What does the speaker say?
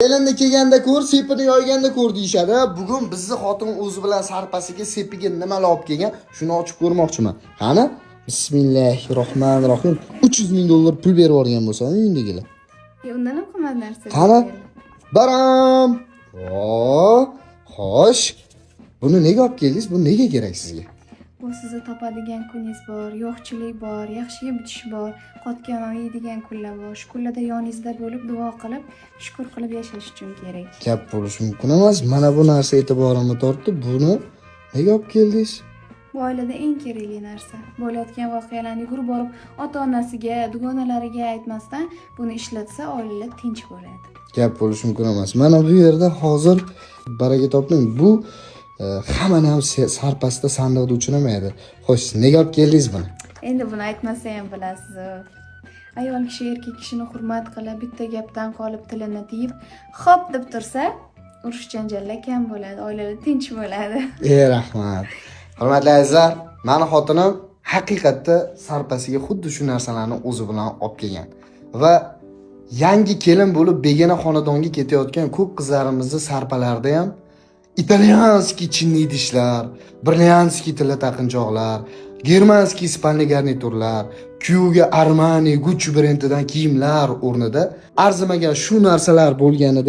Kelinni kelganda ko'r, sepini yoyganda ko'r deyishadi. Bugun bizni xotin o'zi bilan sarpasiga sepiga nimalar olib kelgan, shuni ochib ko'rmoqchiman. Qani? Bismillahirrohmanirrohim. 300 ming dollar pul berib yuborgan bo'lsa, uyindagilar. Undan ham qimmat narsa. Qani? Baram. Xo'sh. Buni nega olib keldingiz? Bu nega kerak sizga? Bu sizni topadigan kuningiz bor, yo'qchilik bor, yaxshiga bitish bor, qotgan yeydigan kunlar bor. Shu kunlarda yoningizda bo'lib, duo qilib, shukr qilib yashash uchun kerak. Gap bo'lishi mumkin emas. Mana bu narsa e'tiborimni tortdi. Buni nega olib keldingiz? Bu oilada eng kerakli narsa. Bo'layotgan voqealarni yugurib borib, ota-onasiga, dugonalariga aytmasdan buni ishlatsa, oilalar tinch bo'ladi. Gap bo'lishi mumkin emas. Mana bu yerda hozir baraka toping. Bu hammani ham sarpasda sandiqda uchramaydi. Xo'sh, nega olib keldingiz buni? Endi buni aytmasa ham bilasiz. Ayol kishi erkak kishini hurmat qilib, bitta gapdan qolib tilini tiyib, "Xo'p" deb tursa, urush janjallar kam bo'ladi, oilalar tinch bo'ladi. Rahmat. Hurmatli azizlar, meni xotinim haqiqatda sarpasiga xuddi shu narsalarni o'zi bilan olib kelgan. Va yangi kelin bo'lib begona xonadonga ketayotgan ko'p qizlarimizni sarpalarida ham italyanskiy chinni idishlar, brilyanskiy tilla taqinchoqlar, germanskiy spalni garniturlar, kuyovga Armani, Gucci brendidan kiyimlar o'rnida arzimagan shu narsalar bo'lganida